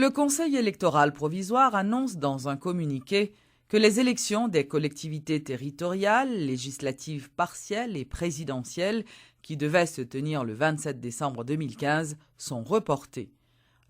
Le Conseil électoral provisoire annonce dans un communiqué que les élections des collectivités territoriales, législatives partielles et présidentielles qui devaient se tenir le 27 décembre 2015 sont reportées.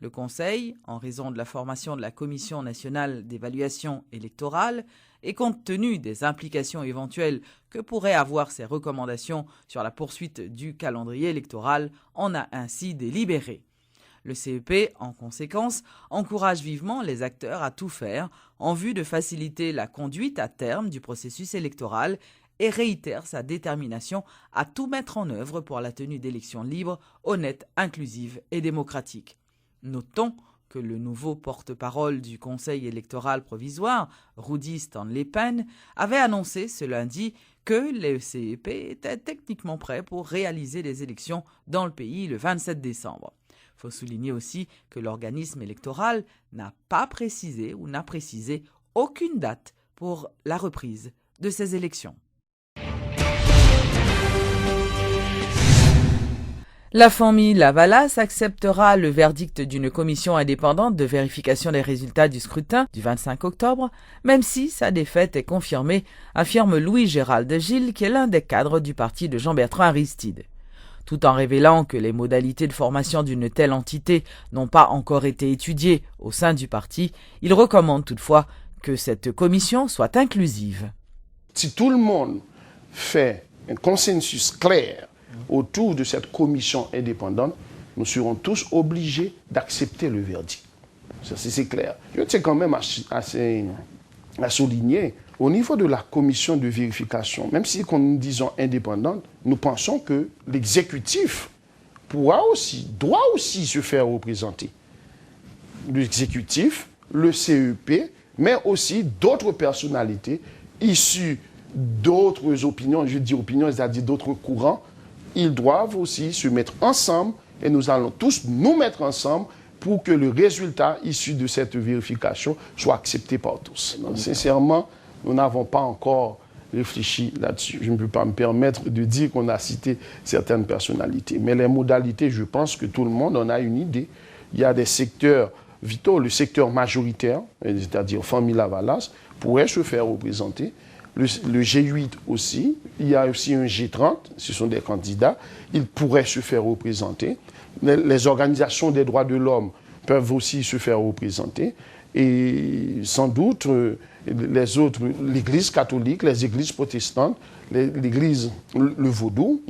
Le Conseil, en raison de la formation de la Commission nationale d'évaluation électorale et compte tenu des implications éventuelles que pourraient avoir ces recommandations sur la poursuite du calendrier électoral, en a ainsi délibéré. Le CEP, en conséquence, encourage vivement les acteurs à tout faire en vue de faciliter la conduite à terme du processus électoral et réitère sa détermination à tout mettre en œuvre pour la tenue d'élections libres, honnêtes, inclusives et démocratiques. Notons que le nouveau porte-parole du Conseil électoral provisoire, Rudy Stanley Penn, avait annoncé ce lundi que le CEP était techniquement prêt pour réaliser les élections dans le pays le 27 décembre. Il faut souligner aussi que l'organisme électoral n'a pas précisé ou n'a précisé aucune date pour la reprise de ces élections. La famille Lavalas acceptera le verdict d'une commission indépendante de vérification des résultats du scrutin du 25 octobre, même si sa défaite est confirmée, affirme Louis-Gérald Gilles, qui est l'un des cadres du parti de Jean-Bertrand Aristide. Tout en révélant que les modalités de formation d'une telle entité n'ont pas encore été étudiées au sein du parti, il recommande toutefois que cette commission soit inclusive. Si tout le monde fait un consensus clair autour de cette commission indépendante, nous serons tous obligés d'accepter le verdict. Ça, c'est clair. Je tiens quand même à souligner, au niveau de la commission de vérification, même si nous disons indépendante, nous pensons que l'exécutif doit aussi se faire représenter. L'exécutif, le CEP, mais aussi d'autres personnalités issues d'autres opinions, je dis opinions, c'est-à-dire d'autres courants. Ils doivent aussi se mettre ensemble et nous allons tous nous mettre ensemble pour que le résultat issu de cette vérification soit accepté par tous. Donc, sincèrement, nous n'avons pas encore réfléchi là-dessus. Je ne peux pas me permettre de dire qu'on a cité certaines personnalités. Mais les modalités, je pense que tout le monde en a une idée. Il y a des secteurs vitaux. Le secteur majoritaire, c'est-à-dire famille Lavalas, pourrait se faire représenter. Le G8 aussi. Il y a aussi un G30. Ce sont des candidats. Ils pourraient se faire représenter. Les organisations des droits de l'homme peuvent aussi se faire représenter. Et sans doute, les autres, l'Église catholique, les églises protestantes, l'Église, le vaudou,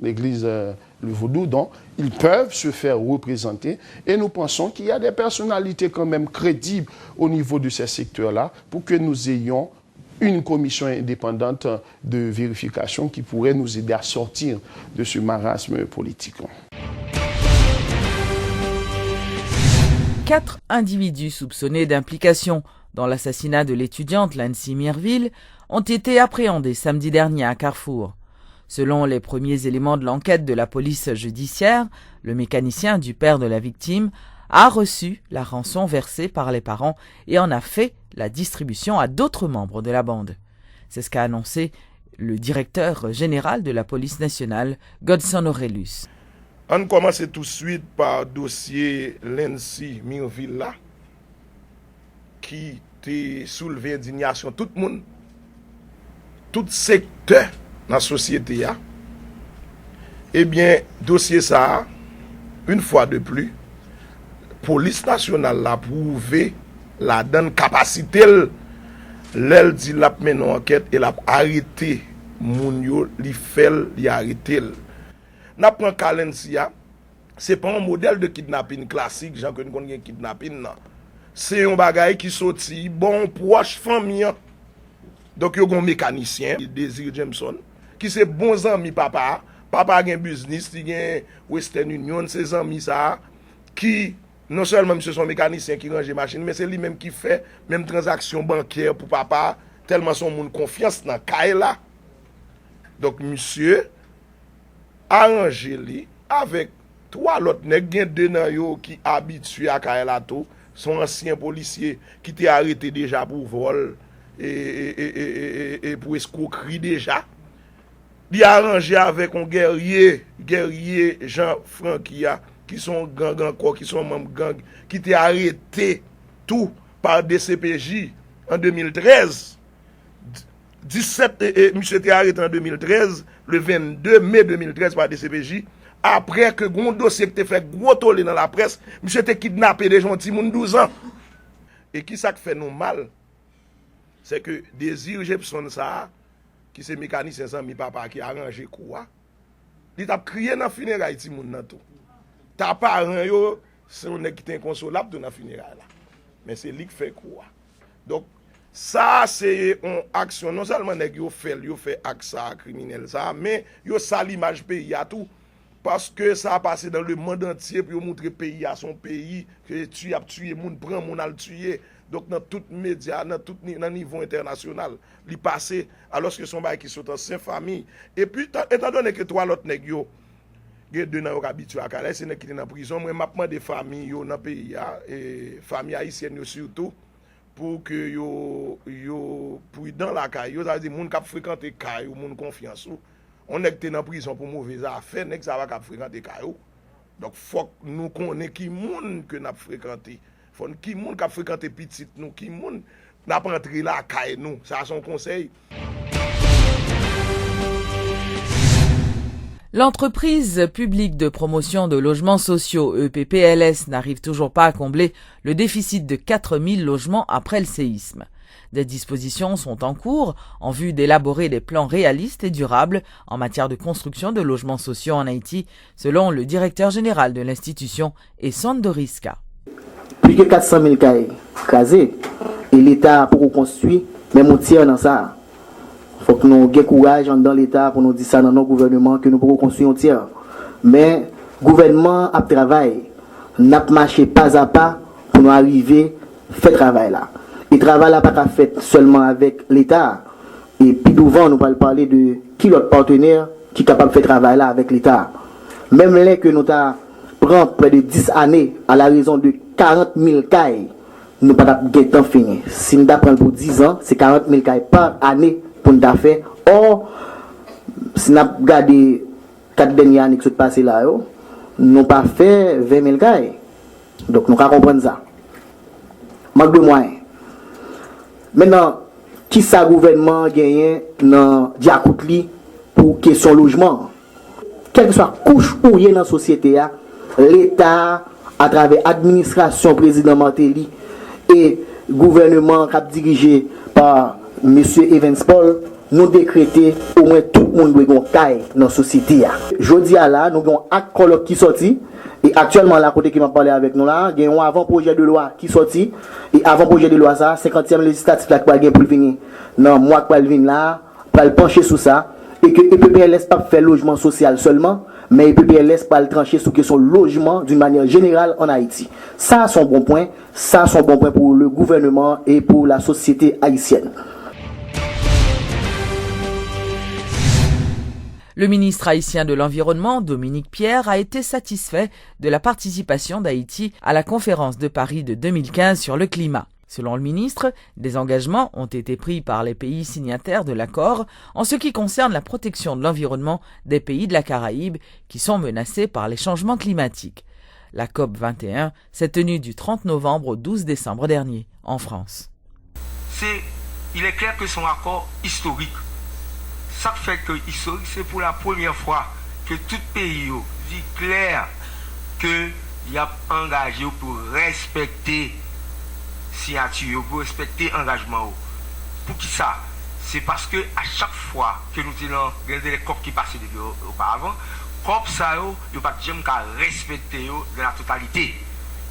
donc ils peuvent se faire représenter. Et nous pensons qu'il y a des personnalités quand même crédibles au niveau de ces secteurs-là pour que nous ayons une commission indépendante de vérification qui pourrait nous aider à sortir de ce marasme politique. 4 individus soupçonnés d'implication dans l'assassinat de l'étudiante Lancy Mirville ont été appréhendés samedi dernier à Carrefour. Selon les premiers éléments de l'enquête de la police judiciaire, le mécanicien du père de la victime a reçu la rançon versée par les parents et en a fait la distribution à d'autres membres de la bande. C'est ce qu'a annoncé le directeur général de la police nationale, Godson Aurelius. On commence tout de suite par le dossier Lancy Mirville là, qui a soulevé indignation tout le monde, tout secteur dans la société. Eh bien, dossier ça, une fois de plus, police nationale a prouvé la donne capacité, l'elle dit la mené enquête et l'a arrêté moun yo, li fait, li arrêté. N'a prend Kalensia, c'est pas un modèle de kidnapping classique, gens que nous connaissons kidnapping non. C'est un bagay qui sorti bon proche famille. Donc yo gon mécanicien, Désir Jameson, qui c'est bon ami papa a un business, il gen Western Union, ses amis ça qui non seulement monsieur son mécanicien qui range machine, mais c'est lui-même qui fait même transaction bancaire pour papa, tellement son monde confiance dans Kaila là. Donc monsieur arrangé li avec 3 autres nèg gen 2 nan yo qui habitué à Kaila tout, son ancien policier qui était arrêté déjà pour vol et pour escroquerie déjà. Il a arrangé avec un guerrier Jean Franquia qui sont gang encore qui sont membres gang qui était arrêté tout par DCPJ en 2013. 17, monsieur était arrêté en 2013, le 22 mai 2013 par DCPJ. Après que gros dossier qui était fait gros tollé dans la presse, monsieur était kidnappé des gens de 12 ans. Et qui ça fait nous mal? C'est que Désir Jepson ça, qui c'est mécanicien sans mi papa qui a arrangé quoi? Il t'a crié dans funérailles ti moun nan tout. Ta parent yo, c'est on est qui est inconsolable dans funérailles là. Mais c'est lui qui fait quoi? Donc ça c'est une action non seulement nèg yo fait acte ça criminel ça, mais yo sale l'image pays à tout. Parce que ça a passé dans le monde entier pour montrer pays à son pays que tu as tué moun prend moun al tuer. Donc dans tout média, dans tout niveau international, il passé alors que son bail qui sont en cinq familles. Et puis étant donné que trois l'autre nèg yo gen deux nan habitué à Calais, c'est nèg qui dans prison, moi m'a demandé famille yo dans pays et famille haïtienne yo surtout pour que yo pour dans la caille, ça veut dire moun k'ap fréquenter caille ou moun confiance ou on est dans prison pour mauvais affaires, nèg ça va k'ap fréquenter caille. Donc faut nous connaît qui moun que n'a fréquenter. Faut qui moun k'ap fréquenter petit nous, qui moun n'a pas entrer là caille nous, ça son conseil. L'entreprise publique de promotion de logements sociaux EPPLS n'arrive toujours pas à combler le déficit de 4000 logements après le séisme. Des dispositions sont en cours en vue d'élaborer des plans réalistes et durables en matière de construction de logements sociaux en Haïti, selon le directeur général de l'institution, Esson Doriska. Plus que 400 000 cailles crasées et l'État pour construire, même on tire dans ça. Il faut que nous ayons courage dans l'État pour nous dire ça dans nos gouvernements que nous pouvons construire un tiers. Mais le gouvernement a travaillé, n'a marché pas à pas pour nous arriver à faire travail là. Et le travail là pas fait seulement avec l'État. Et puis souvent nous allons parler de qui l'autre partenaire qui est capable de faire travail là avec l'État. Même là que nous prenons près de 10 années à la raison de 40 000 cailles, nous pas de temps fini. Si nous apprenons pour 10 ans, c'est 40 000 cailles par année pour nous faire. Or, si nous regardons 4 dernières années qui sont passées là, nous n'avons pas fait 20 000 cailles. Donc nous comprenons ça. Manque de moyens. Maintenant, qui ça gouvernement gagne dans Diakoutli pour question logement? Quelle que soit la couche où il y a dans la société, l'État, à travers l'administration président Martelly et le gouvernement dirigé par M. Evans Paul, nous décréter au moins tout le monde doit avoir une caille dans la société. Jeudi à là, nous avons un colloque qui sorti. Et actuellement, là, côté qui m'a parlé avec nous là, il y a un avant-projet de loi qui sorti. Et avant-projet de loi, ça, 50e législatif là, qui va pour venir. Non, moi, qui va venir là, pour le pencher sur ça. Et que EPPLS pas faire logement social seulement, mais EPPLS pas le trancher sur question logement d'une manière générale en Haïti. Ça, c'est un bon point. Ça, c'est un bon point pour le gouvernement et pour la société haïtienne. Le ministre haïtien de l'Environnement, Dominique Pierre, a été satisfait de la participation d'Haïti à la conférence de Paris de 2015 sur le climat. Selon le ministre, des engagements ont été pris par les pays signataires de l'accord en ce qui concerne la protection de l'environnement des pays de la Caraïbe qui sont menacés par les changements climatiques. La COP 21 s'est tenue du 30 novembre au 12 décembre dernier, en France. Il est clair que son accord historique. Ça fait que historique, c'est pour la première fois que tout pays dit clair qu'il a engagé pour respecter signature, pour respecter engagement. Pour qui ça? C'est parce que à chaque fois que nous avons regardé les COP qui passaient auparavant, COP ça, il n'y a pas de gens qui respectent de la totalité.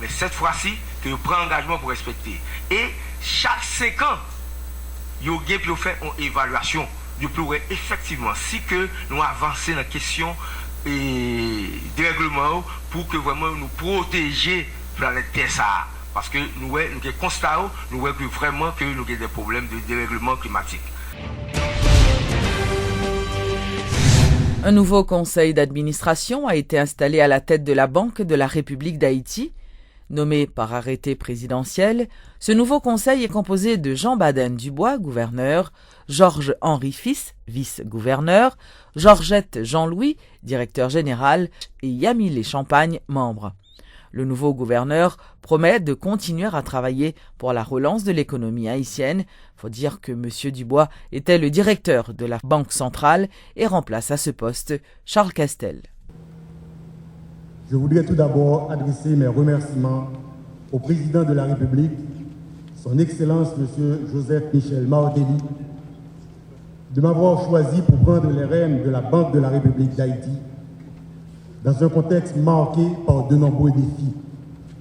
Mais cette fois-ci, que vous prenez engagement pour respecter. Et chaque 5 ans, vous avez fait une évaluation. Vous pourrez effectivement, si que nous avançons dans la question des règlements pour que vraiment nous protéger la planète Terre. Parce que nous constatons vraiment que nous avons des problèmes de dérèglement climatique. Un nouveau conseil d'administration a été installé à la tête de la Banque de la République d'Haïti. Nommé par arrêté présidentiel, ce nouveau conseil est composé de Jean Baden-Dubois, gouverneur, Georges-Henri Fils, vice-gouverneur, Georgette Jean-Louis, directeur général, et Yamile Champagne, membre. Le nouveau gouverneur promet de continuer à travailler pour la relance de l'économie haïtienne. Faut dire que M. Dubois était le directeur de la Banque centrale et remplace à ce poste Charles Castel. Je voudrais tout d'abord adresser mes remerciements au président de la République, son Excellence M. Joseph Michel Martelly, de m'avoir choisi pour prendre les rênes de la Banque de la République d'Haïti dans un contexte marqué par de nombreux défis,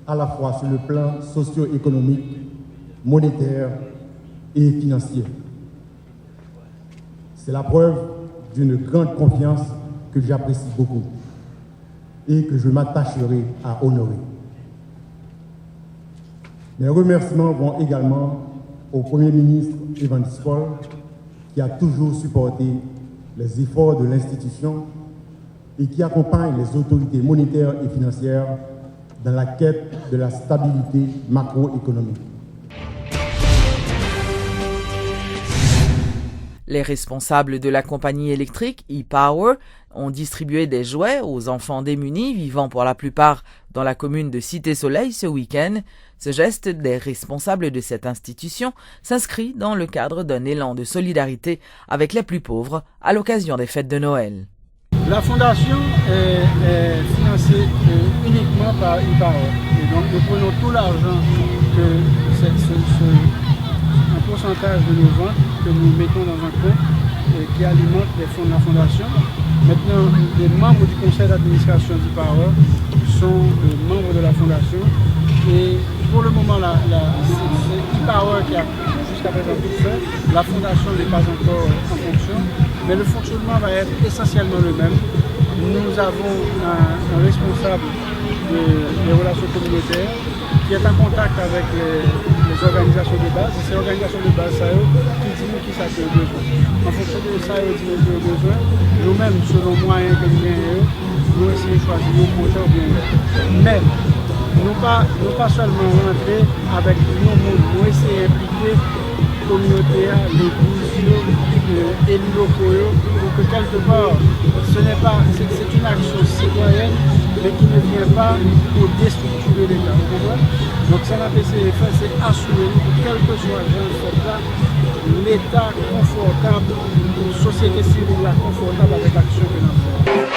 à la fois sur le plan socio-économique, monétaire et financier. C'est la preuve d'une grande confiance que j'apprécie beaucoup et que je m'attacherai à honorer. Mes remerciements vont également au Premier ministre Evans Paul, qui a toujours supporté les efforts de l'institution et qui accompagne les autorités monétaires et financières dans la quête de la stabilité macroéconomique. Les responsables de la compagnie électrique e-Power ont distribué des jouets aux enfants démunis vivant pour la plupart dans la commune de Cité-Soleil ce week-end. Ce geste des responsables de cette institution s'inscrit dans le cadre d'un élan de solidarité avec les plus pauvres à l'occasion des fêtes de Noël. La fondation est financée uniquement par e-Power. Et donc nous prenons tout l'argent que un pourcentage de nos ventes que nous mettons dans un compte qui alimente les fonds de la fondation. Maintenant, les membres du conseil d'administration d'e-Power sont membres de la fondation. Et pour le moment, c'est e-Power qui a jusqu'à présent tout fait. La fondation n'est pas encore en fonction, mais le fonctionnement va être essentiellement le même. Nous avons un responsable des relations communautaires qui est en contact avec les organisations de base. Et ces organisations de base, ça qui disent qui ça a besoin. En fonction de ça, ils disent qu'ils ont besoin. Nous-mêmes, selon moyens que nous gagnons, nous essayons de choisir nos projets ou bien. Mais nous pas seulement rentrer avec nous essayer d'impliquer la communauté, les bourgeois, les élus locaux, pour que quelque part, c'est une action citoyenne, mais qui ne vient pas pour déstructurer l'État. Donc ça n'a pas essayé de faire, c'est assurer que quel que soit le fait là, l'État confortable, la société civile confortable avec l'action que nous faisons.